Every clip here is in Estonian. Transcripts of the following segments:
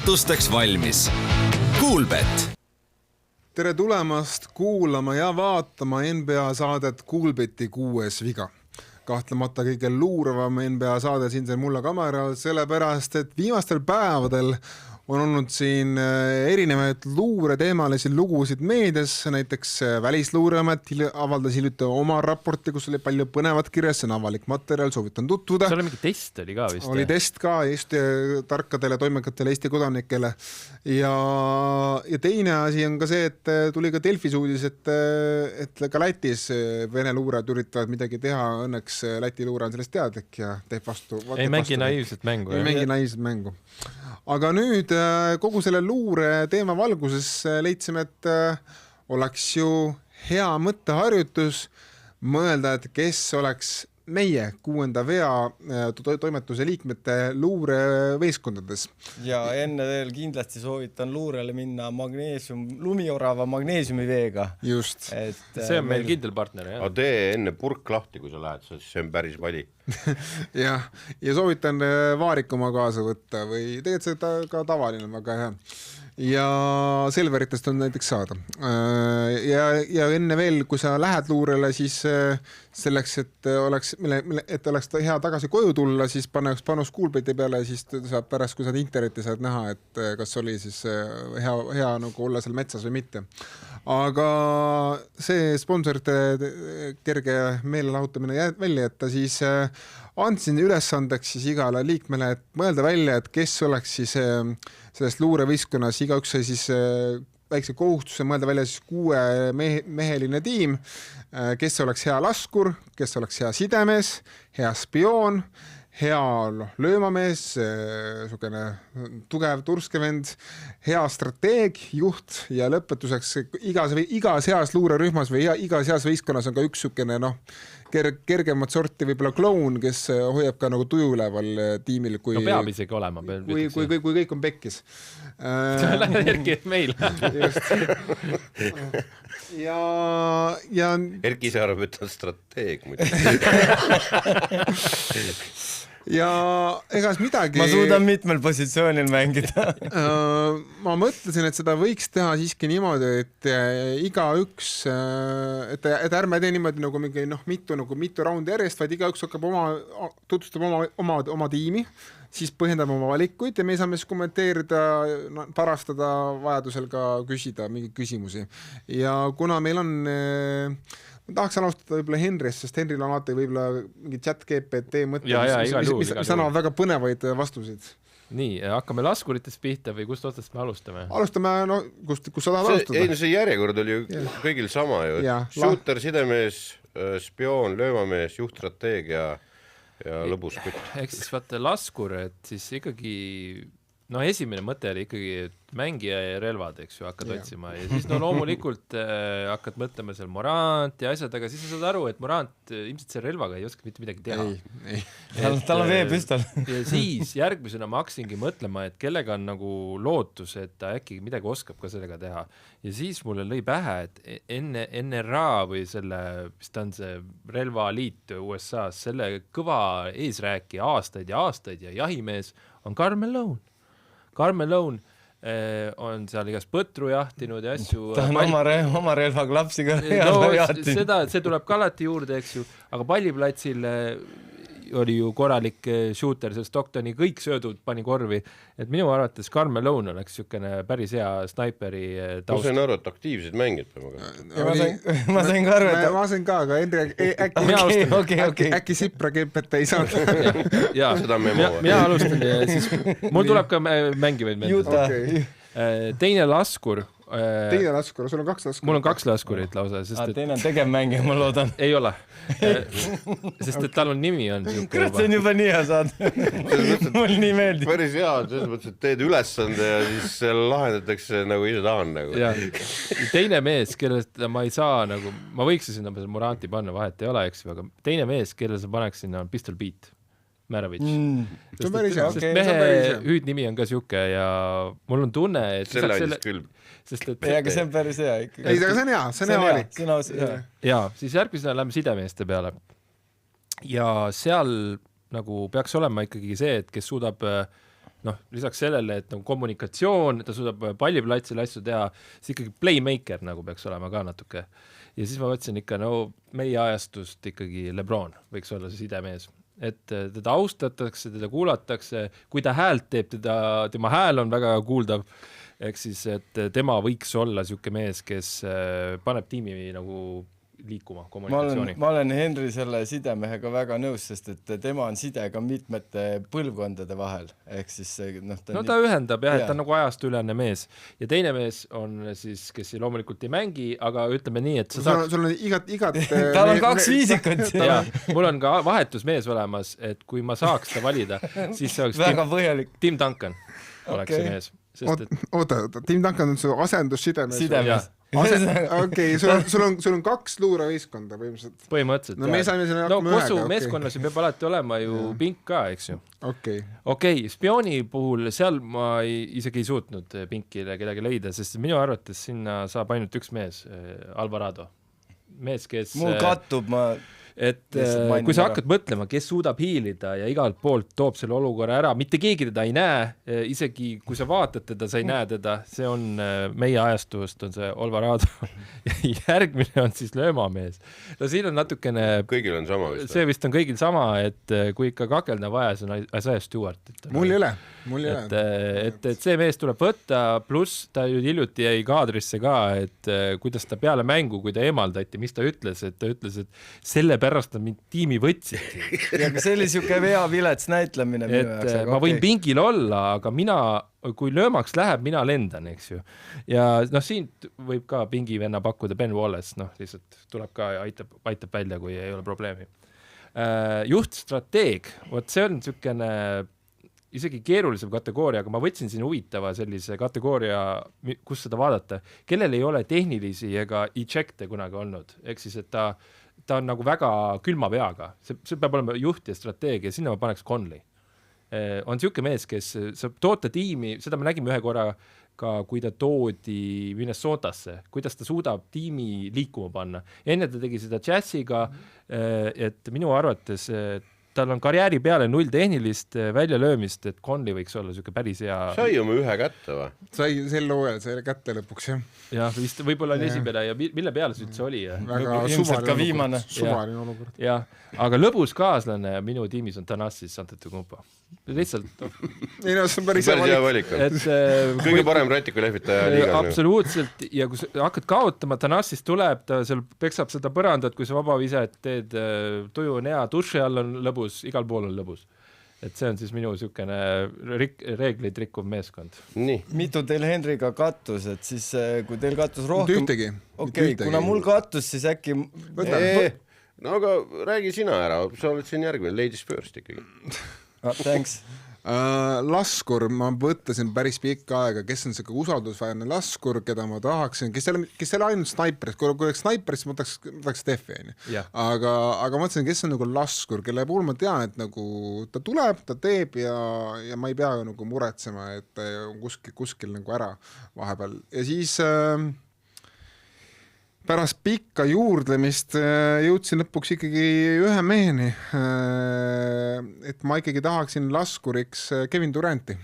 kaotusteks valmis. Kuulbet. Tere tulemast kuulama ja vaatama NBA saadet Kuulbeti 6. viga. Kahtlemata kõige luuravam NBA saade siin mulla kameral, sellepärast, et viimastel päevadel on olnud siin erinevaid luureteemalisi lugusid meedias, näiteks Välisluureamet avaldas hiljuti oma raporti, kus oli palju põnevat kirjas, see on avalik materjal, soovitan tutvuda. See oli mingi test oli ka vist. Oli test ka Eesti tarkadele toimekatele Eesti kodanikele. Ja teine asi on ka see, et tuli ka Delfis uudis, et ka Lätis Vene luurajad üritavad midagi teha, õnneks Läti luure on sellest teadlik ja teeb vastu. Ei mängi naiivset mängu. Ei mängi naiivset mängu. Aga nüüd kogu selle luure teema valguses leidsime, et oleks ju hea mõtteharjutus mõelda, et kes oleks meie 6. vea toimetuse liikmete luureveeskondades. Ja enne veel kindlasti soovitan luurele minna lumiorava magneesiumiveega. Just. See on meil kindel partner. Aga tee enne purk lahti, kui sa lähed, see on päris vali. ja soovitan vaarikuma kaasa võtta või tegelikult see ka tavaline väga hea. Ja Selveritest on näiteks saada. Ja enne veel, kui sa lähed luurele, siis selleks, et oleks hea tagasi koju tulla, siis pane üks panus Kuulbeti peale ja siis saab pärast, kui saad internetti, saad näha, et kas oli siis hea nagu olla seal metsas või mitte. Aga see sponsorite kerge meelelahutamine välja jätta, siis andsin ülesandeks siis igale liikmele, et mõelda välja, et kes oleks siis sellest luurevõistkonnas, igaüks sai siis väikse kohustuse mõelda välja siis 6-meheline tiim, kes oleks hea laskur, kes oleks hea sidemees, hea spioon, hea löömamees, tugev turskevend, hea strateeg, juht ja lõpetuseks igas heas luurerühmas või igas heas võistkonnas on ka üks sükene kergemat sorti võib-olla kloun, kes hoiab ka nagu tuju üleval tiimil. No peab isegi olema. Kui kõik on pekkis. Lähe Erki meil. Ja Erki ise arvab, et on strateeg. Ja egas midagi... Ma suudan mitmel positsioonil mängida. Ma mõtlesin, et seda võiks teha siiski niimoodi, et igaüks, et ärme tee niimoodi nagu mitu raundi järjest, vaid igaüks hakkab tutvustab oma tiimi, siis põhjendame oma valikuid ja me saame siis kommenteerida, parastada, vajadusel ka küsida mingeid küsimusi. Ja kuna meil on... Ma tahaks alustada võib-olla Henrist, sest Henril on alati võib-olla mingi chat GPT mõte, mis annavad väga põnevaid vastuseid. Nii, hakkame laskuritest pihta või kust otsast me alustame? Alustame, kus sa tahad alustada? Ei, see järjekord oli ju kõigil sama ju. Shooter, sidemees, spioon, löömamees, juhtstrateeg ja lõbus kütt. Eks siis vaata laskur, et siis ikkagi... No esimene mõte oli ikkagi mängija ja relvad, eks ju, hakkad otsima ja siis loomulikult hakkad mõtlema seal Morant ja asjad, aga siis sa saad aru, et Morant ilmselt see relvaga ei oska mitte midagi teha. Ei. Tal on veepüstol. Ja siis järgmisena ma hakkasingi mõtlema, et kellega on nagu lootus, et ta äkki midagi oskab ka sellega teha. Ja siis mulle lõi pähe, et NRA või selle, mis ta on see relvaliit USA-s, selle kõva eesrääkija aastaid ja jahimees on Carmel Lone on seal igast põtru jahtinud ja asju. Ta on oma relvaga lapsi ka jahtinud. See tuleb ka alati juurde, eks ju, aga palliplatsil oli ju korralik shooter, see Stocktoni kõik söödud pani korvi, et minu arvates Carmel Lone oleks niisugune päris hea snaiperi taust. Ma sain aru, et aktiivsed mängid ma sain ka aru, et... Ma sain ka, aga Hendri äkki Sipra kempet ei saanud. Seda memo. Mina alustan ja siis mul tuleb ka mängivaid meelde. Teine laskur. Teine laskur, sul on 2 laskurit. Mul on 2 laskurit lausa. Teine on tegevmängija, ma loodan. Ei ole. Sest et tal on nimi on. Kurat, see on juba nii hea saad. Mul nii meeldib. Päris hea, selles mõttes, et teed ülesande ja siis lahendatakse nagu ise tahan. Teine mees, kellest ma ei saa, ma võiks sinna Moranti panna, vahet ei ole, eks ju, aga teine mees, kellele sa paneks sinna on Pistol Beat. Märavitš. Sest mehe hüüdnimi on ka siuke ja mul on tunne, et selle andis külm. Aga see on päris hea ikkagi. Ei, aga see on hea valik. Ja, siis järgmisena läheme sidemeeste peale. Ja seal nagu peaks olema ikkagi see, et kes suudab noh, lisaks sellele, et kommunikatsioon, ta suudab palliplatsil asju teha, see ikkagi playmaker nagu peaks olema ka natuke. Ja siis ma mõtlesin ikka, meie ajastust ikkagi LeBron võiks olla see sidemees. Et teda austatakse, teda kuulatakse, kui ta häält teeb, tema hääl on väga kuuldav, ehk siis, et tema võiks olla siuke mees, kes paneb tiimi nagu liikuma kommunikatsiooni. Ma olen Henri selle sidemehega väga nõus, sest et tema on sidega mitmete põlvkondade vahel. Ehk siis ta ühendab jah, et ta on nagu ajastülane mees. Ja teine mees on siis, kes loomulikult ei mängi, aga ütleme nii, et sul on igat tal on 2 viisikut. Mul on ka vahetusmees olemas, et kui ma saaks ta valida, siis see oleks väga põhjalik. Tim Duncan oleks see mees. Oota, Tim Duncan on su asendussidemees. Okei, sul on 2 luuravõistkonda põhimõtteliselt. No me saime sinna Kosu meeskonnas peab alati olema ju pink ka, eks ju. Okei, spiooni puhul seal ma isegi ei suutnud pinkile kedagi leida, sest minu arvates sinna saab ainult üks mees, Alvarado. Mees, kes mul kattub, et kui sa hakkad mõtlema, kes suudab hiilida ja igalt poolt toob selle olukorra ära, mitte keegi teda ei näe, isegi kui sa vaatad teda, sa ei näe teda, see on meie ajastust, on see Alvarado. Järgmine on siis löömamees. No siin on natukene... Kõigil on sama vist. See vist on kõigil sama, et kui ikka kakelda vaja, see on Isaiah Stewart. Mul ei ole. Et see mees tuleb võtta, pluss ta ju hiljuti jäi kaadrisse ka, et kuidas ta peale mängu, kui ta emaldati, mis ta ütles, et selle pärast on mind tiimi võtsid. Ja see oli siuke veavilets näitlemine. Ma võin pingil olla, aga kui löömaks läheb, mina lendan, eks ju. Ja siin võib ka pingivenna pakkuda Ben Wallace, lihtsalt tuleb ka ja aitab välja, kui ei ole probleemi. Juhtstrateeg, see on siukene isegi keerulisem kategooria, aga ma võtsin siin huvitava sellise kategooria, kus seda vaadata, kellel ei ole tehnilisi ega ejecte kunagi olnud. Ehk siis, et ta on nagu väga külma peaga. See peab olema juht ja strateegia, sinna ma paneks Conley. On siuke mees, kes saab toota tiimi, seda me nägime ühe korra ka, kui ta toodi Minnesotasse, kuidas ta suudab tiimi liikuma panna. Enne ta tegi seda Jazziga, et minu arvates tal on karjääri peale 0 tehnilist väljalöömist, et Conley võiks olla siuke päris hea. Sai oma 1 kätte või? Sai sel hooajal, sai kätte lõpuks, jah. Jah, vist võib-olla oli esimene ja mille peale see üldse oli? Väga suvaline olukord. Jah, aga lõbus kaaslane minu tiimis on Thanassis Antetokounmpo. Lihtsalt ei no, see on päris hea valik. Kõige parem rätikulehvitaja liigas. Absoluutselt, ja kui sa hakkad kaotama, Thanassis tuleb, ta seal peksab seda põrandat, kui sa vabaviset teed, tuju on hea, duši all on lõbus, igal pool on lõbus. Et see on siis minu siukene reeglid rikkuv meeskond. Nii. Mitu teil Henriga kattus, et siis kui teil kattus rohkem... Ühtegi. Okei, kuna mul kattus, siis äkki... No aga räägi sina ära, sa oled siin järgmine, Ladies First ikkagi. Thanks. Laskur, ma võttasin päris pikka aega, kes on selline usaldusväärne laskur, keda ma tahaksin, kes ei ole ainult snaiperis, kui oleks snaiperis, ma tahaks Steffi, aga ma mõtlesin, kes on nagu laskur, kelle puhul ma tean, et nagu ta tuleb, ta teeb ja ma ei pea nagu muretsema, et ta on kuskil nagu ära vahepeal. Ja siis pärast pikka juurdlemist jõudsin lõpuks ikkagi ühe meheni, et ma ikkagi tahaksin laskuriks Kevin Duranti.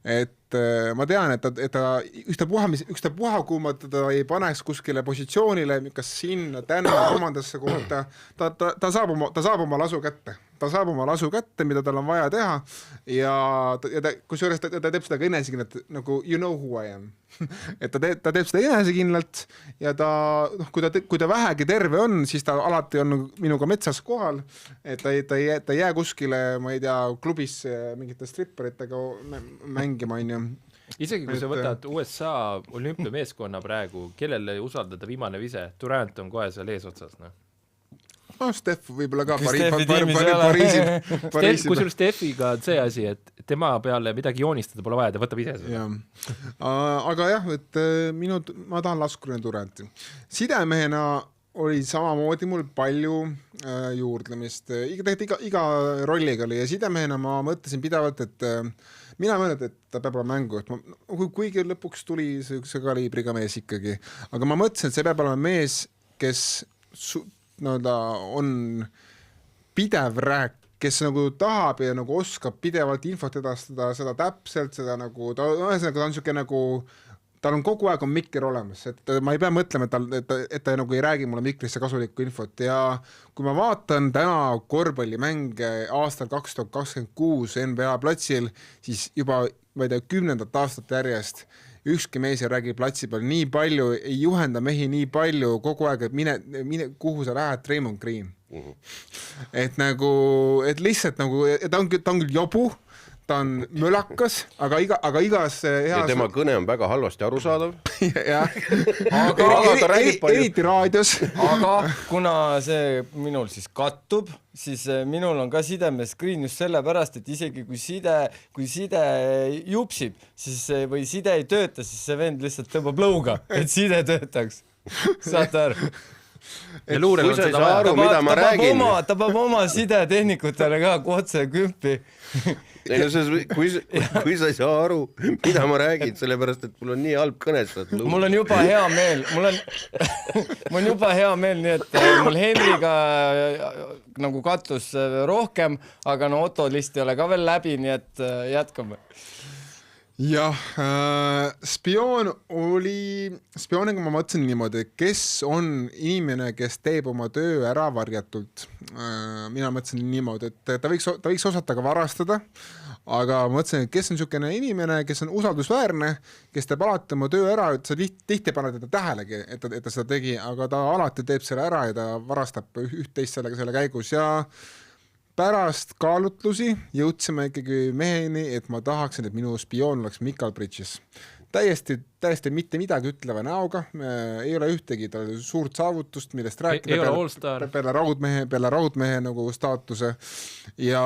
Et ma tean, et ta ükstapuha, kui ma teda ei paneks kuskile positsioonile, kas sinna, tänna, kolmandasse kohta, ta saab oma lasu kätte. Ta saab oma lasu kätte, mida tal on vaja teha ja kusjuures ta teeb seda ka enesekindlalt, nagu you know who I am. Et ta teeb seda enesekindlalt ja kui ta vähegi terve on, siis ta alati on minuga metsas kohal, et ta ei jää kuskile, ma ei tea, klubis mingite stripperitega mängima, on ju. Isegi kui sa võtad USA olümpiameeskonna praegu, kellele usaldada viimane vise, Durant on kohe seal eesotsas, Steff võib-olla ka Pariisi. Kusjuures Steffiga on see asi, et tema peale midagi joonistada pole vaja, ta võtab ise seda. Aga jah, et ma tahan laskurina Duranti. Sidemehena oli samamoodi mul palju juurdlemist. Iga rolliga oli ja sidemehena ma mõtlesin pidavalt, et mina mõelnud, et ta peab olema mängu, et kuigi lõpuks tuli see kaliibriga mees ikkagi. Aga ma mõtlesin, et see peab olema mees, kes on pidev rääk kes nagu tahab ja nagu oskab pidevalt infot edastada, seda täpselt, seda nagu, ta on siuke nagu, tal on kogu aeg on mikker olemas, et ma ei pea mõtlema, et ta nagu ei räägi mulle mikrisse kasulikku infot ja kui ma vaatan täna korvpallimänge aastal 2026 NBA platsil, siis juba, ma ei tea, 10. aastat järjest ükski mees ei räägi platsi peal nii palju, ei juhenda mehi nii palju kogu aeg, et mine kuhu sa lähed, Raymond Green. Et nagu, et lihtsalt nagu, ta on küll jobu, ta on mölakas, aga igas heas... Ja tema kõne on väga halvasti arusaadav. jah, aga eriti raadios. aga kuna see minul siis kattub, siis minul on ka sidemes screen just sellepärast, et isegi kui side jupsib, siis või side ei tööta, siis see vend lihtsalt tõmbab lõuga, et side töötaks. Saate aru? Ja luurel on seda vaja. Mida ma räägin. Ta peab oma sidetehnikutele ka otse kümpi. Ei, no kui sa ei saa aru, mida ma räägin, sellepärast, et mul on nii halb kõnes. Mul on juba hea meel, nii et mul Henriga nagu kattus rohkem, aga no Otto list ei ole ka veel läbi, nii et jätkame. Jah, spiooniga ma mõtlesin niimoodi, kes on inimene, kes teeb oma töö ära varjatult. Mina mõtlesin niimoodi, et ta võiks osata ka varastada, aga mõtlesin, et kes on niisugune inimene, kes on usaldusväärne, kes teeb alati oma töö ära, et sa tihti paned teda tähelegi, et ta seda tegi, aga ta alati teeb selle ära ja ta varastab üht-teist selle käigus ja pärast kaalutlusi jõudsime ikkagi meheni, et ma tahaksin, et minu spioon oleks Mikal Bridges. Täiesti mitte midagi ütleva näoga, ei ole ühtegi tal suurt saavutust, millest rääkida peale raudmehe nagu staatuse ja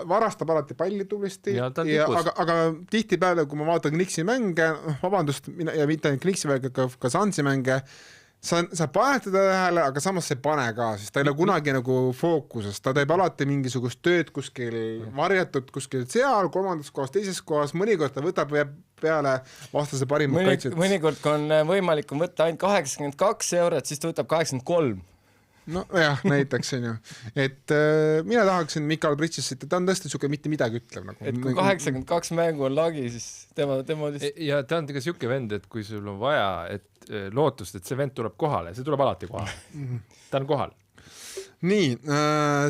varastab alati palli tublisti, aga tihti peale, kui ma vaatan Knicksi mänge, vabandust, ja mitte ainult Knicksi mänge, ka Sunsi mänge, sa paned teda tähele, aga samas see pane ka, sest ta ei ole kunagi nagu fookuses, ta teeb alati mingisugust tööd kuskil varjatud, kuskil seal, kolmandas kohas, teises kohas, mõnikord ta võtab peale vastase parimad kaitset. Mõnikord, kui on võimalik võtta ainult 82 €, siis ta võtab 83. No jah, näiteks on ju. Et mina tahaksin Mikal Bridgesit, ta on tõesti siuke mitte midagi ütlev. Nagu. Et kui 82 mängu on lagi, siis tema lihtsalt... Ja ta on ka siuke vend, et kui sul on vaja lootust, et see vend tuleb kohale, see tuleb alati kohale. Ta on kohal. Nii,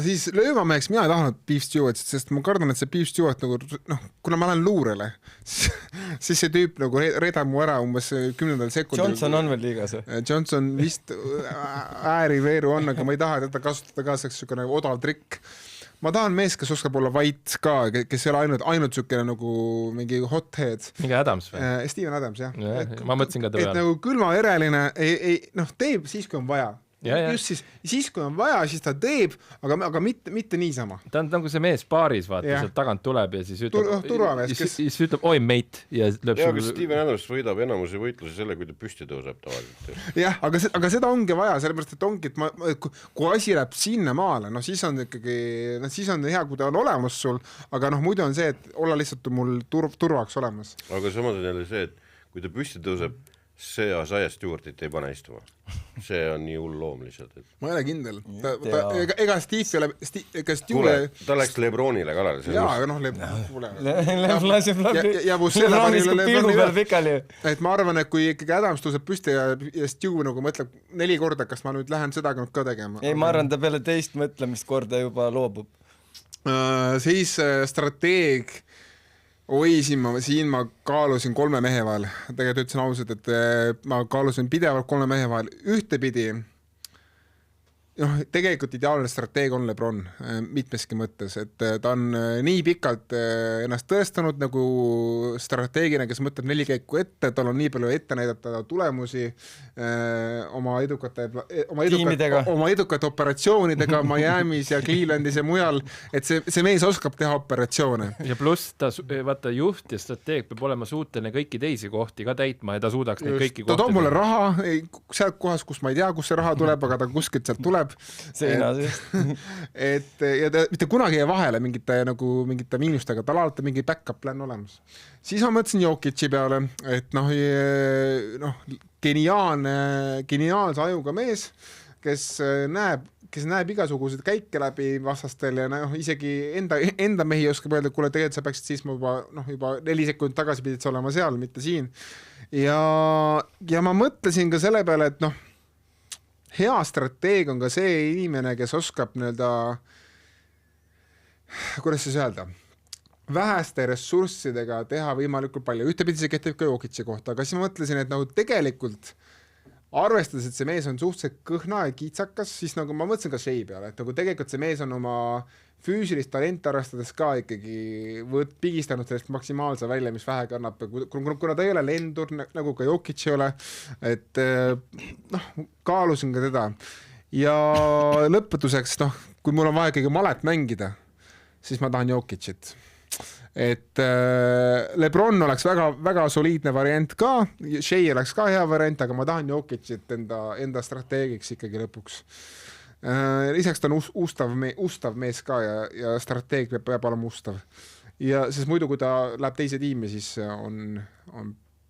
siis löömameheks mina ei tahtnud Beef Stewartsit, sest ma kardan, et see Beef Stewart nagu, kuna ma lähen luurele, siis see tüüp nagu reedab mu ära umbes 10. sekundil. Johnson on veel liigas. Johnson vist ääriveeru on, aga ma ei taha teda kasutada ka selleks nagu odav trikk. Ma tahan mees, kes oskab olla vait ka, kes ei ole ainult siukene nagu mingi hothead. Mingi Adams või? Steven Adams, jah. Ma mõtlesin ka et nagu külmavereline teeb siis, kui on vaja. Just siis, kui on vaja, siis ta teeb, aga mitte niisama. Ta on nagu see mees baaris, vaata, sealt tagant tuleb ja siis ütleb, oi mate. Ja aga Steven Adams võidab enamuse võitluse selle, kui ta püsti tõuseb tavaliselt. Jah, aga seda ongi vaja, sellepärast, et ongi, et kui asi läheb sinna maale, siis on ikkagi, siis on hea, kui ta on olemas sul, aga muidu on see, et olla lihtsalt mul turvaks olemas. Aga samas on jälle see, et kui ta püsti tõuseb, see Isaiah Stewartit ei pane istuma. See on nii hull loom lihtsalt. Ma ei ole kindel. Ega Steve ei ole... Kuule, ta läks Lebronile kalale. Jaa, aga et ma arvan, et kui ikkagi Adams tõuseb püsti ja Stew nagu mõtleb 4 korda, kas ma nüüd lähen seda ka tegema. Ei, ma arvan, ta peale teist mõtlemist korda juba loobub. Siis strateeg siin ma kaalusin 3 mehe vahel. Tegelikult ütlesin ausalt, et ma kaalusin pidevalt 3 mehe vahel. Ühtepidi, tegelikult ideaalne strateeg on LeBron mitmeski mõttes, et ta on nii pikalt ennast tõestanud nagu strateegina, kes mõtleb 4 käiku ette, tal on nii palju ette näidata tulemusi oma edukate operatsioonidega Miami's ja Clevelandis ja mujal, et see mees oskab teha operatsioone. Ja pluss vaata juht ja strateeg peab olema suuteline kõiki teisi kohti ka täitma ja ta suudaks neid kõiki kohti. Ta toob mulle raha sealt kohas, kus ma ei tea, kus see raha tuleb, aga ta kuskilt sealt tuleb. et mitte kunagi ei vahele mingite miinustega, tal alati mingi backup plan olemas. Siis ma mõtlesin Jokic'i peale, et geniaalse ajuga mees, kes näeb kes näeb igasuguseid käike läbi vastastel ja noh, isegi enda mehi oskab öelda, et kuule, tegelikult sa peaksid siis juba 4 sekundit tagasi pidid sa olema seal, mitte siin. Ja ma mõtlesin ka selle peale, et noh, hea strateeg on ka see inimene, kes oskab nii-öelda, kuidas siis öelda, väheste ressurssidega teha võimalikult palju. Ühtepidi see kehtib ka Jokic'i kohta, aga siis ma mõtlesin, et nagu tegelikult arvestades, et see mees on suhteliselt kõhna ja kiitsakas, siis nagu ma mõtlesin ka Shea peale, et nagu tegelikult see mees on oma füüsilist talenti arvestades ka ikkagi pigistanud sellest maksimaalse välja, mis vähegi annab, kuna ta ei ole lendur, nagu ka Jokic ei ole, et noh, kaalusin ka teda. Ja lõpetuseks, noh, kui mul on vaja ikkagi malet mängida, siis ma tahan Jokicit. Et Lebron oleks väga soliidne variant ka, Shea oleks ka hea variant, aga ma tahan Jokicit enda strateegiks ikkagi lõpuks. Lisaks ta on ustav mees ka ja strateeg peab olema ustav. Ja siis muidu, kui ta läheb teise tiimi, siis on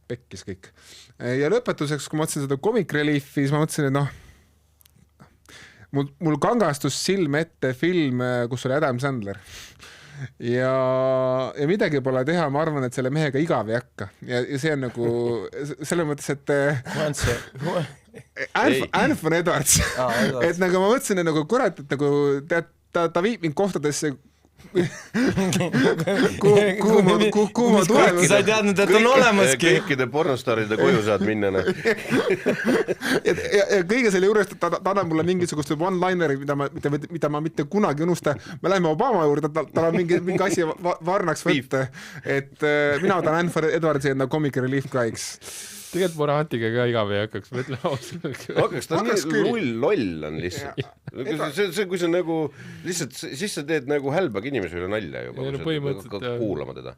pekkis kõik. Ja lõpetuseks, kui ma mõtlesin seda Comic Reliefi, siis ma mõtlesin, et noh, mul kangastus silme ette film, kus oli Adam Sandler. Ja midagi pole teha, ma arvan, et selle mehega igav ei hakka. Ja see on nagu, selle mõttes, et Anthony Edwards. Et nagu ma mõtlesin, et nagu kurat, et nagu ta viib mind kohtadesse, kuhu ma tulen. Sa ei teadnud, et on olemaski. Kõikide pornostaride koju saad minna. Ja kõige selle juures ta annab mulle mingisugust one-linerit, mida ma mitte kunagi unusta. Me läheme Obama juurde, tal on mingi asi varnaks võtta. Et mina tahan Anthony Edwardsi enda Comic Relief Guides. Tegelikult Morantiga ka igav ei hakkaks, mõtle ausalt. Hakkaks ta nii loll on lihtsalt. See, kui sa nagu lihtsalt, siis sa teed nagu hälbag inimese üle nalja juba, kuulama teda.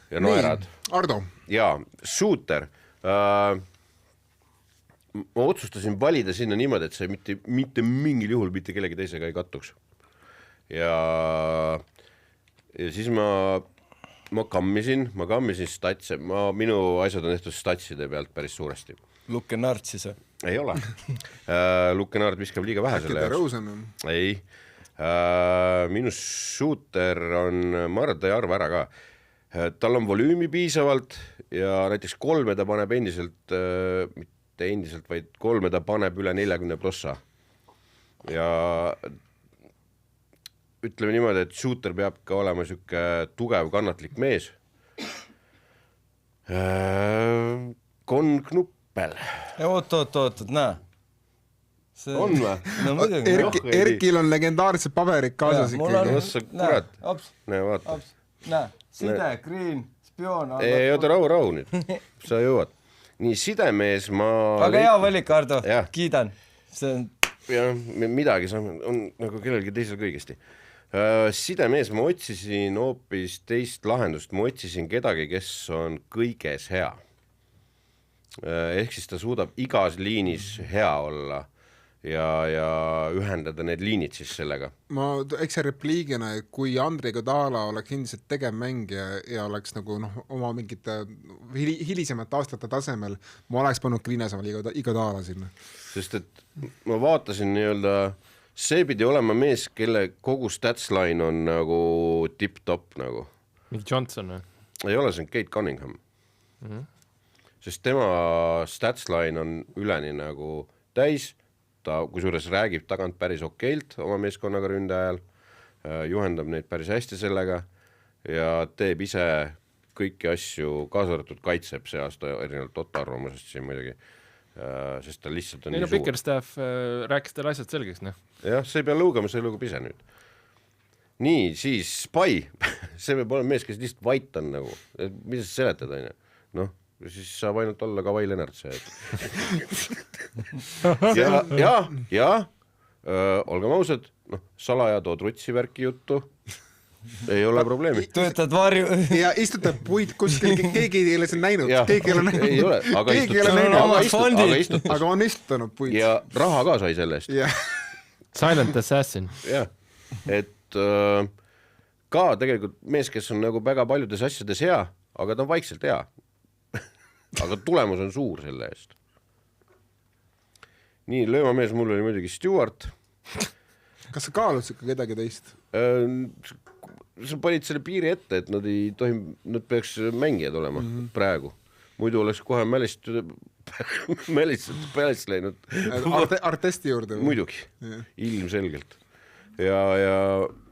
Ja naerad. Ardo. Jaa, Shooter. Ma otsustasin valida sinna niimoodi, et see mitte mingil juhul mitte kellegi teisega ei kattuks. Ja siis ma kammisin statse, minu asjad on tehtud statside pealt päris suuresti. Lukenard siis? Ei ole. Lukenard viskab liiga vähe selle jaoks. Ei. Minu Shooter on, ma arvan, ta ei arva ära ka. Tal on volüümi piisavalt ja näiteks 3 ta paneb endiselt, mitte endiselt, vaid 3 ta paneb üle 40 prossa. Ja ütleme niimoodi, et Shooter peab ka olema siuke tugev, kannatlik mees. Knuppel. Oot, näe. On või? No muidugi. Erkil on legendaarsed paberid kaasas ikkagi. Näe, vaata. Näe, side, green, spioon. Ei, oota, rahu nüüd. Sa jõuad. Nii, sidemees ma... Aga hea valik, Ardo. Kiidan. Ja midagi on nagu kellelgi teisel kõigesti. Sidemees ma otsisin hoopis teist lahendust, ma otsisin kedagi, kes on kõiges hea. Ehk siis ta suudab igas liinis hea olla ja ühendada need liinid siis sellega. Ma eks see repliigina, et kui Andrei Godala oleks endiselt tegevmängija ja oleks nagu oma mingite hilisemate aastate tasemel, ma oleks pannud Kriinesamal Godala sinna. Sest et ma vaatasin nii-öelda, see pidi olema mees, kelle kogu statsline on nagu tip-top nagu. Mingi Johnson või? Ei ole, see on Kate Cunningham. Sest tema statsline on üleni nagu täis, ta kusjuures räägib tagant päris okeilt oma meeskonnaga ründe ajal, juhendab neid päris hästi sellega ja teeb ise kõiki asju, kaasa arvatud kaitseb see aasta erinevalt Otto arvamusest siin muidugi. Sest ta lihtsalt on nii suur. Pickerstaff rääkis teile asjad selgeks, noh. Jah, see ei pea lõugama, see lõugab ise nüüd. Nii, siis Spy. See peab olema mees, kes lihtsalt vait on nagu. Mida sa seletad, on ju? Noh, siis saab ainult olla Kawhi Leonard see. Ja, olgem ausad, salaja tood rutsi värki juttu. Ei ole probleemi. Töötad varju. Ja istutab puid kuskil, keegi ei ole seal näinud. Keegi ei ole näinud. Ei ole, aga istutas. Aga on istutanud puid. Ja raha ka sai selle eest. Silent Assassin. Jah, et ka tegelikult mees, kes on nagu väga paljudes asjades hea, aga ta on vaikselt hea. Aga tulemus on suur selle eest. Nii, löömamees mul oli muidugi Stewart. Kas sa kaalud ikka kedagi teist? Sa panid selle piiri ette, et nad peaks mängijad olema praegu. Muidu oleks kohe Mälist läinud. Artesti juurde? Muidugi, ilmselgelt. Ja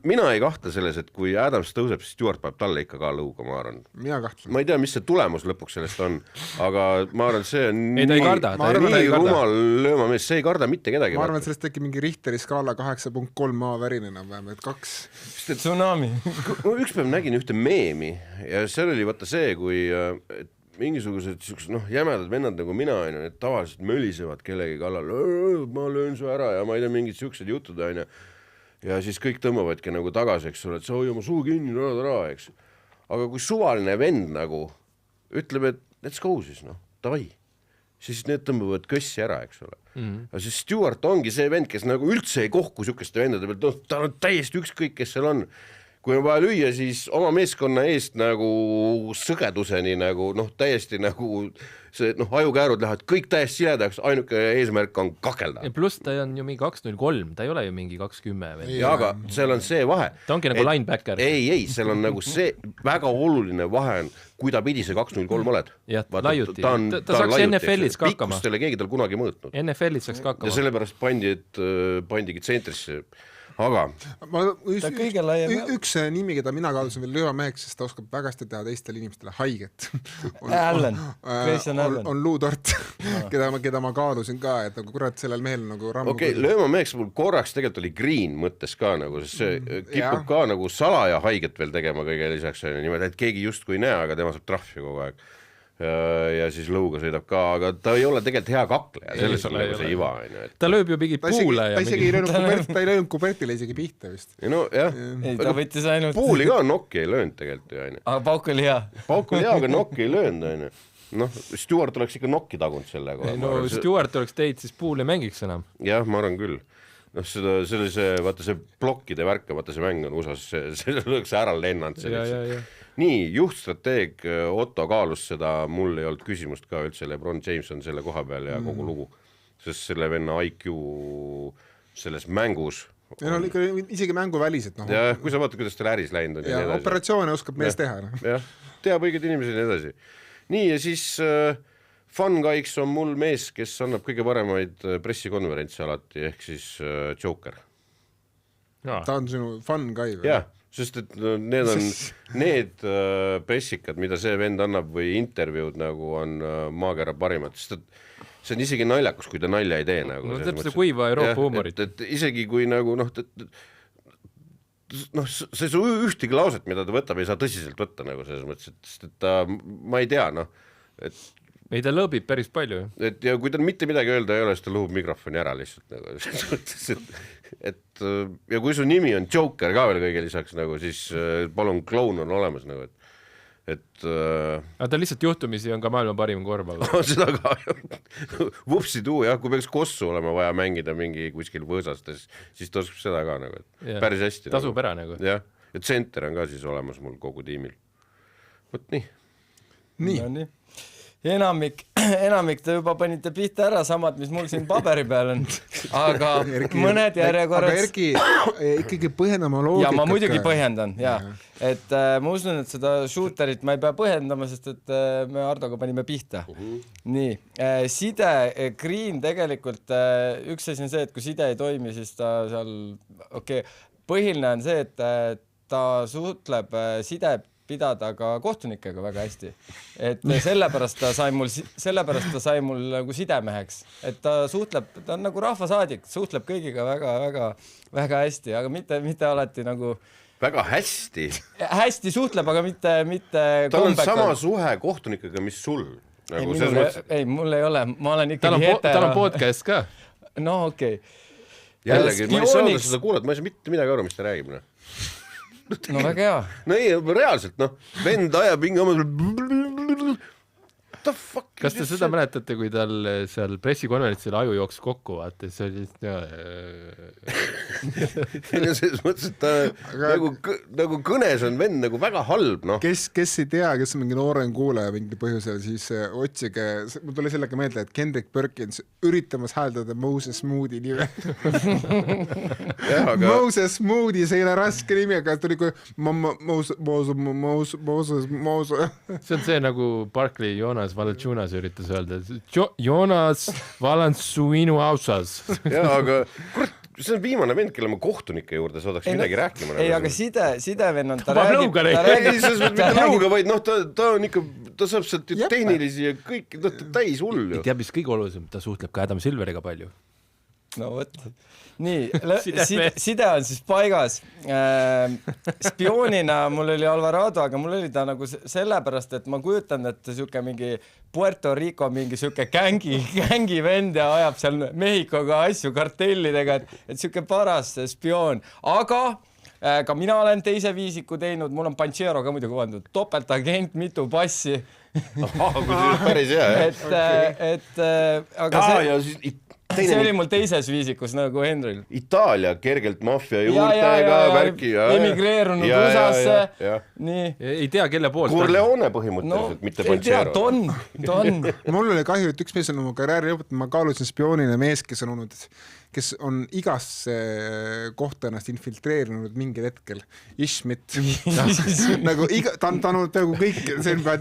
mina ei kahta selles, et kui Adams tõuseb, siis Stewart peab talle ikka ka lõuga, ma arvan. Mina kahtlen. Ma ei tea, mis see tulemus lõpuks sellest on, aga ma arvan, see on ei, ta ei karda, nii rumal löömamees, see ei karda mitte kedagi. Ma arvan, et sellest tekib mingi Richteri skaala 8.3 maavärinena vähemalt 2. Tsunami. Üks päev nägin ühte meemi ja seal oli vaata see, kui mingisugused jämedad vennad nagu mina, need tavaliselt mölisevad kellegi kallal, ma löön su ära ja ma ei tea, mingid siuksed jutud, ja siis kõik tõmbavadki nagu tagasi, eks ole, et sa hoia oma suu kinni, eks. Aga kui suvaline vend nagu ütleb, et let's go siis, davai, siis need tõmbavad kössi ära, eks ole. Aga siis Stewart ongi see vend, kes nagu üldse ei kohku siukeste vendade pealt, tal on täiesti ükskõik, kes seal on. Kui on vaja lüüa, siis oma meeskonna eest nagu sõgeduseni nagu, täiesti nagu see, ajukäärud lähevad kõik täiesti siledaks, ainuke eesmärk on kakelda. Ja pluss ta on ju mingi 2.03, ta ei ole ju mingi 2.10. Ja aga seal on see vahe. Ta ongi nagu linebacker. Ei, seal on nagu see väga oluline vahe on, kui ta pidi see 2.03 oled. Jah, laiuti. Ta saaks NFL-is ka hakkama. Pikkust ei ole keegi tal kunagi mõõtnud. NFL-is saaks ka hakkama. Ja sellepärast pandigi tsentrisse. Aga üks nimi, keda mina kaalusin veel löömeheks, sest ta oskab väga hästi teha teistele inimestele haiget. On Lou Dort, keda ma kaalusin ka, et nagu kurat sellel mehel nagu rammu. Okei, löömeheks mul korraks tegelikult oli Green mõttes ka nagu, sest see kipub ka nagu salaja haiget veel tegema kõige lisaks, niimoodi, et keegi justkui ei näe, aga tema saab trahvi kogu aeg. Ja siis lõuga sõidab ka, aga ta ei ole tegelikult hea kakleja, selles on nagu see iva. Ta lööb ju mingi puule. Ta ei löönud Kubertile isegi pihta vist. No jah, ta võttis ainult... Puuli ka nokki ei löönud tegelikult ju. Aga pauk oli hea. Pauk oli hea, aga nokki ei löönud. Stewart oleks ikka nokki tagunud selle kohe. No Stewart oleks teid, siis Puul ei mängiks enam. Jah, ma arvan küll. Vaata see blokkide värk, vaata see mäng on USA-s, see oleks ära lennanud sellised. Nii, juhtstrateeg Otto kaalus seda, mul ei olnud küsimust ka üldse, LeBron James on selle koha peal ja kogu lugu, sest selle venna IQ selles mängus ja isegi mängu väliselt. Ja kui sa vaatad, kuidas tal äris läinud on ja operatsioone oskab mees teha. Jah, teab õiged inimesed ja nii edasi. Nii, ja siis fun guy'ks on mul mees, kes annab kõige paremaid pressikonverentsi alati, ehk siis Joker. Ta on sinu fun guy või? Jah, sest et need on need pressikad, mida see vend annab või intervjuud nagu on maakera parimad, sest et see on isegi naljakus, kui ta nalja ei tee nagu. No täpselt kuiva Euroopa huumorit. Et isegi kui nagu see su ühtegi lauset, mida ta võtab, ei saa tõsiselt võtta nagu selles mõttes, et ta, ma ei tea, ei, ta lõõbib päris palju. Et ja kui ta mitte midagi öelda ei ole, siis ta lõhub mikrofoni ära lihtsalt nagu. Et ja kui su nimi on Joker ka veel kõige lisaks nagu, siis palun kloun on olemas nagu, aga ta lihtsalt juhtumisi on ka maailma parim korvpall. Seda ka, vupsituu, jah, kui peaks kossu olema vaja mängida mingi kuskil võõsastes, siis ta oskab seda ka nagu, et päris hästi. Tasub ära nagu. Jah, ja tsenter on ka siis olemas mul kogu tiimil. Võt nii. Nii. Enamik te juba panite pihta ära, samad, mis mul siin paberi peal on, aga mõned järjekorrad... Aga Erki, ikkagi põhjendama loogikat. Ja ma muidugi põhjendan, et ma usun, et seda shooterit ma ei pea põhjendama, sest et me Ardoga panime pihta. Nii, side, Green tegelikult, üks asi on see, et kui side ei toimi, siis ta seal, põhiline on see, et ta suhtleb side pidada ka kohtunikega väga hästi. Et sellepärast ta sai mul nagu sidemeheks. Et ta suhtleb, ta on nagu rahvasaadik, suhtleb kõigiga väga hästi, aga mitte alati nagu... Väga hästi? Hästi suhtleb, aga mitte tal on sama suhe kohtunikega, mis sul. Ei, mul ei ole, ma olen ikkagi hetero. Tal on podcast ka. No okei. Jällegi, ma ei saada seda kuulata, ma ei saa mitte midagi aru, mis ta räägib. No väga hea. No ei, reaalselt, vend ajab mingi oma... the fuck? Kas te seda mäletate, kui tal seal pressikonverentsil aju jooksis kokku, vaata, see oli selles mõttes, et ta nagu kõnes on vend nagu väga halb, noh. Kes ei tea, kes on mingi noorem kuulaja mingi põhjusel, siis otsige, mul tuli sellega meelde, et Kendrick Perkins üritamas hääldada Moses Moody nime. Moses Moody, see ei ole raske nimi, aga tuli kui Moses. See on see nagu Barkley Jonas Valanciunas üritas öelda, Jonas Valanciunas ausas. Jaa, aga kurat, see on viimane vend, kelle ma kohtunike juurde saadaks midagi rääkima. Ei, aga sidevenn on, ta räägib, mitte lõuga, vaid noh, ta on ikka, ta saab sealt ju tehnilisi ja kõik, ta täis hull ju. Teab, mis kõige olulisem, ta suhtleb ka Adam Silveriga palju. No võt. Nii, side on siis paigas. Spioonina mul oli Alvarado, aga mul oli ta nagu sellepärast, et ma kujutan, et siuke mingi Puerto Rico mingi siuke gängi vend ja ajab seal Mehhikoga asju kartellidega, et siuke paras spioon. Aga ka mina olen teise viisiku teinud, mul on Panchero ka muidu kuvandud, topeltagent, mitu passi. Päris hea, aga see oli mul teises viisikus nagu Henril. Itaalia kergelt maffia juurtega, värki. Emigreerunud USA-sse. Nii. Ei tea, kelle poolt. Corleone põhimõtteliselt, mitte Panchero. Don. Mul oli kahju, et üks mees on oma karjääri lõpetanud, ma kaalusin spioonina mees, kes on igasse kohta ennast infiltreerinud mingil hetkel. Ishmit. Nagu ta on olnud peaaegu kõik.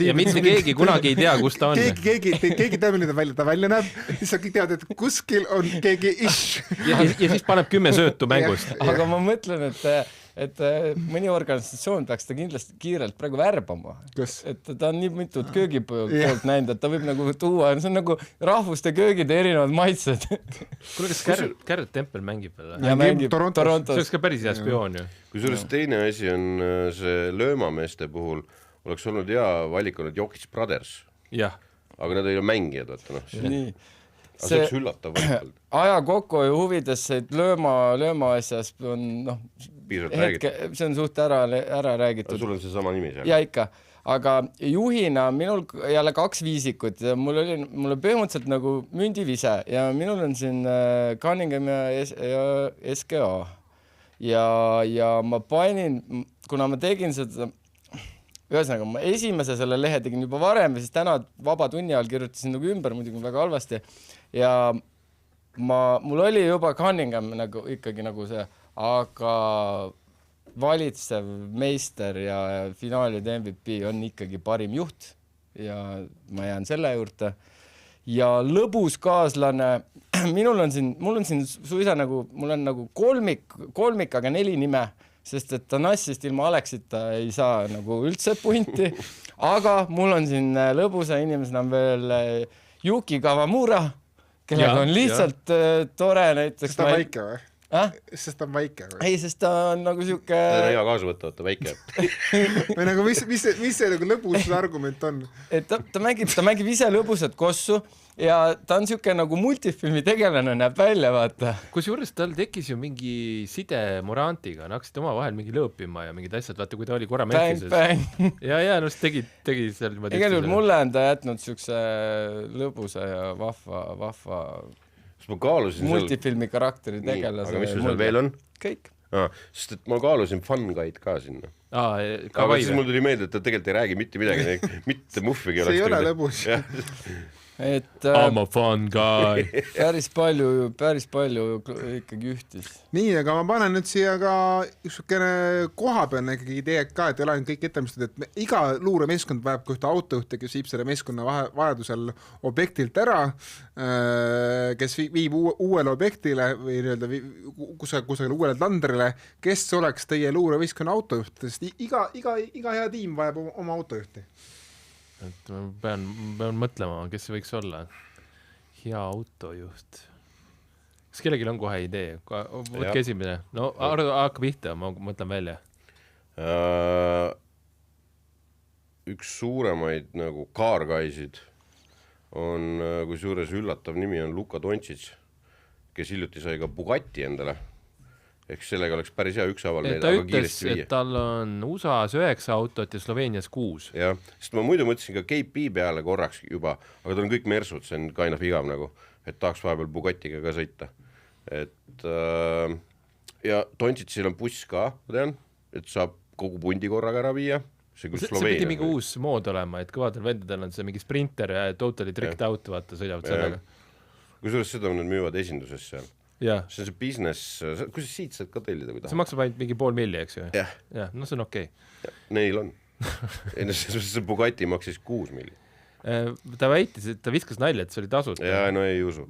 Ja mitte keegi kunagi ei tea, kus ta on. Keegi teab, mida ta välja näeb. Siis sa kõik tead, et kuskil on keegi ish. Ja siis paneb 10 söötu mängust. Aga ma mõtlen, et mõni organisatsioon peaks ta kindlasti kiirelt praegu värbama. Et ta on nii mitut köögipoolt näinud, et ta võib nagu tuua, see on nagu rahvuste köögide erinevad maitsed. Kuule, kas Garrett Temple mängib veel? Ja mängib Torontos. See oleks ka päris hea spioon ju. Kusjuures teine asi on see löömameeste puhul, oleks olnud hea valik olnud Jokic Brothers. Jah. Aga nad ei ole mängijad, vaata noh. Nii. Aga see oleks üllatav valikalt. Aja kokku ja huvides lööma asjas on see on suht ära räägitud. Sul on see sama nimi seal? Ja ikka. Aga juhina minul jälle 2 viisikut ja mul oli põhimõtteliselt nagu mündivise ja minul on siin Cunningham ja SKA. Ja ma panin, kuna ma tegin seda, ühesõnaga ma esimese selle lehe tegin juba varem ja siis täna vaba tunni ajal kirjutasin nagu ümber, muidugi väga halvasti. Ja mul oli juba Cunningham nagu ikkagi nagu see, aga valitsev meister ja finaalide MVP on ikkagi parim juht ja ma jään selle juurde. Ja lõbus kaaslane, mul on siin suisa nagu, mul on nagu kolmik, aga 4 nime, sest et Tanassist ilma Alexita ei saa nagu üldse punti, aga mul on siin lõbusa inimesena veel Yuki Kawamura, kellega on lihtsalt tore näiteks. Kas ta väike või? Sest ta on väike või? Ei, sest ta on nagu siuke... Ta on hea kaasa võtta, väike. Või nagu, mis see nagu lõbus argument on? Et ta mängib ise lõbusat kossu ja ta on siuke nagu multifilmi tegelane näeb välja, vaata. Kusjuures tal tekkis ju mingi side Morantiga, hakkasid oma vahel mingi lõõpima ja mingid asjad, vaata kui ta oli korra Memphises. Ja, no tegi seal niimoodi. Igal juhul mulle on ta jätnud siukse lõbusa ja vahva multifilmi karakteri tegelase. Aga mis sul veel on? Kõik. Sest et ma kaalusin Fun Guide ka sinna. Aga siis mul tuli meelde, et ta tegelikult ei räägi mitte midagi, mitte muffigi. See ei ole lõbus. I'm a fun guy. päris palju ikkagi ühtis. Nii, aga ma panen nüüd siia ka ükskene kohapealne ikkagi idee ka, et ei ole kõik ettemistud, et iga luuremeeskond vajab ka ühte autojuhte, kes viib selle meeskonna vajadusel objektilt ära, kes viib uuele objektile või kusagile uuele tandrile, kes oleks teie luuremeeskonna autojuht, sest iga hea tiim vajab oma autojuhti. Et ma pean mõtlema, kes see võiks olla. Hea autojuht. Kas kellelgi on kohe idee? Võtke esimene. No hakka pihta, ma mõtlen välja. Üks suuremaid nagu kaargaisid on, kui suures üllatav nimi on Luka Doncic, kes hiljuti sai ka Bugatti endale. ehk sellega oleks päris hea ükshaaval neid ta aga ütles, kiiresti viia. et tal on USA-s 9 autot ja Sloveenias 6. Jah, sest ma muidu mõtlesin ka KP peale korraks juba, aga tal on kõik Mersud, see on kind of igav nagu, et tahaks vahepeal Bugattiga ka sõita. Et ja Dontšitsil on buss ka, ma tean, et saab kogu pundi korraga ära viia. See pidi mingi uus mood olema, et kõvadel vendadel on see mingi sprinter ja totally tricked out, vaata, sõidavad sellega. Kusjuures seda nad müüvad esinduses seal. Ja. See on see business, kuidas siit saad ka tellida, kui tahad? See maksab ainult mingi $500,000, eks ju? Jah. Ja, no see on okei. Neil on. See Bugatti maksis 6 miljonit. Ta väitis, et ta viskas nalja, et see oli tasuta. Jaa, no ei usu.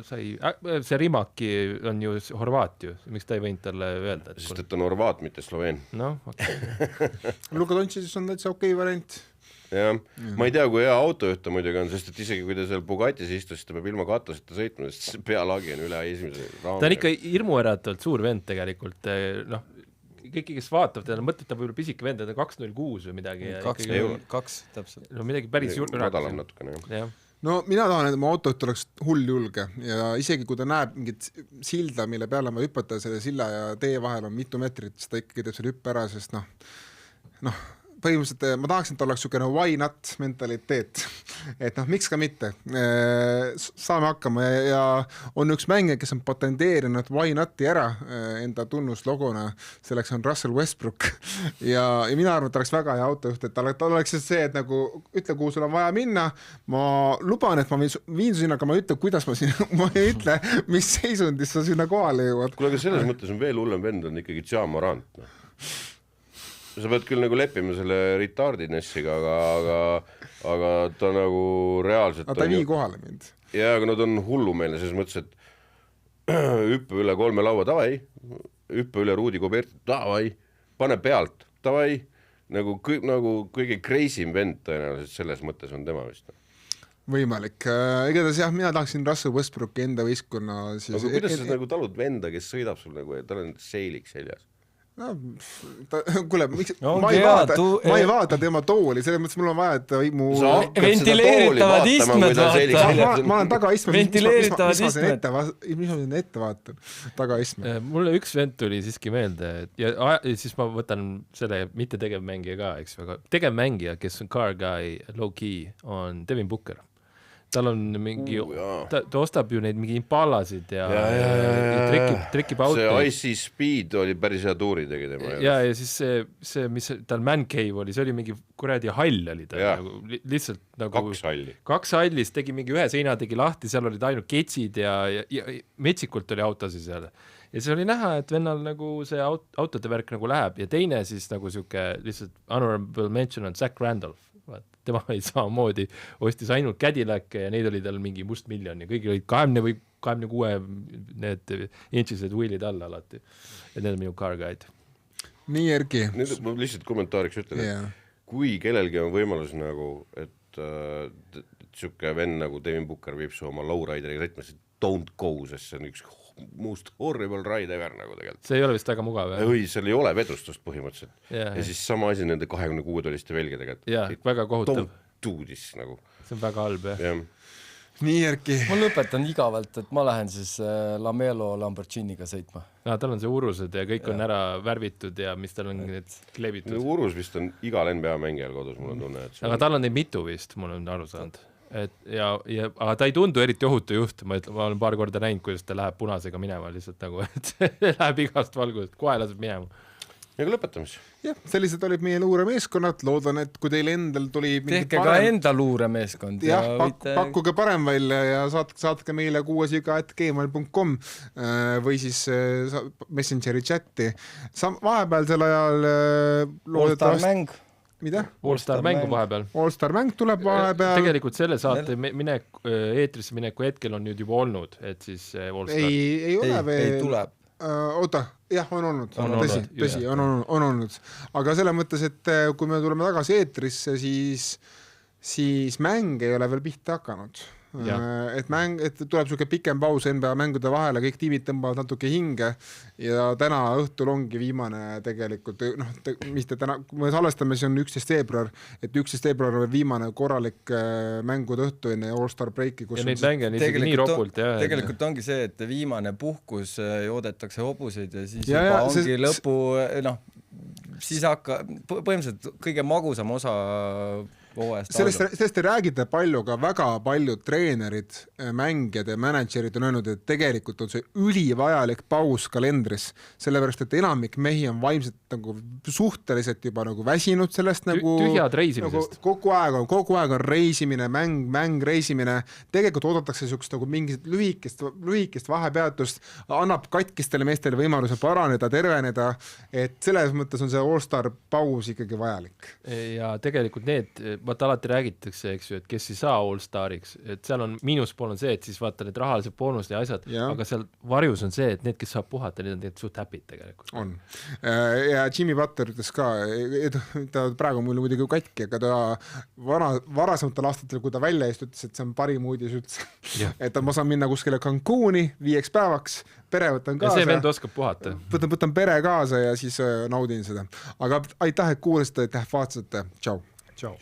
See Rimaki on ju Horvaat ju, miks ta ei võinud talle öelda? Sest et on Horvaat, mitte Sloveen. No, okei. Luka Dontšis on täitsa okei variant. Jah, ma ei tea, kui hea autojuht ta muidugi on, sest et isegi kui ta seal Bugatis istus, ta peab ilma katuseta sõitma, sest pealagi on üle esimese raami. Ta on ikka hirmuäratavalt suur vend tegelikult, noh, kõiki, kes vaatavad, ta mõtleb, ta võib-olla pisike vend, ta on 206 või midagi. 2 täpselt. No midagi päris madalam natukene, jah. No mina tahan, et mu autojuht oleks hull julge ja isegi kui ta näeb mingit silda, mille peale ma hüpata selle silla ja tee vahel on mitu meetrit, siis ta ikkagi teeb selle hüppe ära, sest noh, põhimõtteliselt ma tahaksin, et oleks niisugune why not mentaliteet, et noh, miks ka mitte, saame hakkama ja on üks mängija, kes on patenteerinud why not'i ära enda tunnuslogona, selleks on Russell Westbrook ja mina arvan, et oleks väga hea autojuht, et tal oleks see, et nagu ütle, kuhu sul on vaja minna, ma luban, et ma viin sinna, aga ma ütle, kuidas ma sinna, ma ei ütle, mis seisundis sa sinna kohale jõuad. Kuule, aga selles mõttes on veel hullem vend, on ikkagi Ja Morant. Sa pead küll nagu leppima selle retardinessiga, aga ta nagu reaalselt ta ei vii kohale mind. Ja, aga nad on hullumeelne selles mõttes, et hüppe üle 3 laua, davai, hüppe üle Ruudi Goberti, davai, pane pealt, davai, nagu kõige crazy'm vend tõenäoliselt selles mõttes on tema vist. Võimalik. Igatahes jah, mina tahaksin Russell Westbrooki enda võistkonna siis... Aga kuidas sa nagu talud venda, kes sõidab sul nagu, et tal on seilik seljas? No, kuule, ma ei vaata tema tooli, selles mõttes mul on vaja, et mu... Ventileeritavad istmed vaata. Ma olen tagaistmed, mis ma siin ette vaatan, tagaistmed. Mulle üks vend tuli siiski meelde ja siis ma võtan selle mitte tegevmängija ka, eks väga. Tegevmängija, kes on car guy, low key, on Devin Booker. Tal on mingi, ta ostab ju neid mingi impalasid ja trikib auto. See IC Speed oli päris hea tuuri tegi tema. Ja siis see, mis tal Man Cave oli, see oli mingi kuradi hall oli ta. Nagu, lihtsalt nagu... 2 halli. 2 hallis tegi mingi ühe seina tegi lahti, seal olid ainult ketsid ja metsikult oli autosi seal. Ja see oli näha, et vennal nagu see autode värk nagu läheb ja teine siis nagu siuke lihtsalt honorable mention on Zach Randolph. Tema oli samamoodi, ostis ainult Cadillac'e ja neid oli tal mingi must miljon ja kõigil olid 20 või 26 need inčised wheelid all alati. Ja need on minu car guide. Nii, Erki. Ma lihtsalt kommentaariks ütlen, kui kellelgi on võimalus nagu, et siuke vend nagu Devin Booker viib su oma lowrideriga sõitma, don't go, sest see on üks most horrible ride ever nagu tegelikult. See ei ole vist väga mugav. Või seal ei ole vedustust põhimõtteliselt. Ja siis sama asi nende 26-toliste velge tegelikult. Jah, väga kohutav. Don't do this nagu. See on väga halb, jah. Nii, Erki. Ma lõpetan igavalt, et ma lähen siis Lamelo Lamborghiniga sõitma. Tal on see urused ja kõik on ära värvitud ja mis tal on need kleebitud. Urus vist on igal NBA mängijal kodus, mul on tunne. Aga tal on neid mitu vist, mul on aru saanud. Aga ta ei tundu eriti ohutu juht, ma olen paar korda näinud, kuidas ta läheb punasega minema lihtsalt nagu, et läheb igast valgusest, kohe laseb minema. Ja ka lõpetamis. Jah, sellised olid meie luuremeeskonnad, loodan, et kui teil endal tuli tehke ka enda luuremeeskond. Jah, pakkuge parem välja ja saatke meile kuuesiga@gmail.com või siis Messengeri chati. Vahepealsel ajal All-Star mäng. Mida? All-Star mängu vahepeal. All-Star mäng tuleb vahepeal. Tegelikult selle saate eetrisse mineku hetkel on nüüd juba olnud, et siis All-Star. Ei ole veel. Ei tuleb. Oota, jah, on olnud. On olnud. Aga selle mõttes, et kui me tuleme tagasi eetrisse, siis siis mäng ei ole veel pihta hakanud. Et tuleb siuke pikem paus NBA mängude vahele, kõik tiimid tõmbavad natuke hinge ja täna õhtul ongi viimane tegelikult, mis te täna, kui me salvestame, see on 11. veebruar, et 11. veebruar on viimane korralik mängude õhtu enne All-Star breaki. Ja neid mänge on isegi nii ropult. Tegelikult ongi see, et viimane puhkus joodetakse hobuseid ja siis juba ongi lõpu, siis põhimõtteliselt kõige magusam osa Sellest te räägite palju, ka väga paljud treenerid, mängijad ja managerid on öelnud, et tegelikult on see ülivajalik paus kalendris, sellepärast, et enamik mehi on vaimselt nagu suhteliselt juba nagu väsinud sellest nagu tühjad reisimisest. Kogu aeg on reisimine, mäng, reisimine, tegelikult oodatakse niisugust nagu mingit lühikest vahepeatust, annab katkistele meestele võimaluse paraneda, terveneda, et selles mõttes on see All-Star paus ikkagi vajalik. Ja tegelikult vaata alati räägitakse, eks ju, et kes ei saa All-Stariks, et seal on miinuspool on see, et siis vaata need rahalised boonused ja asjad, aga seal varjus on see, et need, kes saab puhata, need on tegelikult suht häpid tegelikult. On. Ja Jimmy Butler ütles ka, ta praegu mul muidugi katki, aga ta varasematel aastatel, kui ta välja eest ütles, et see on parim uudis üldse. Et ma saan minna kuskile Cancuni 5 päevaks, pere võtan kaasa. Ja see vend oskab puhata. Võtan pere kaasa ja siis naudin seda. Aga aitäh, et kuulasite, aitäh, vaatasite. Tšau. Ciao.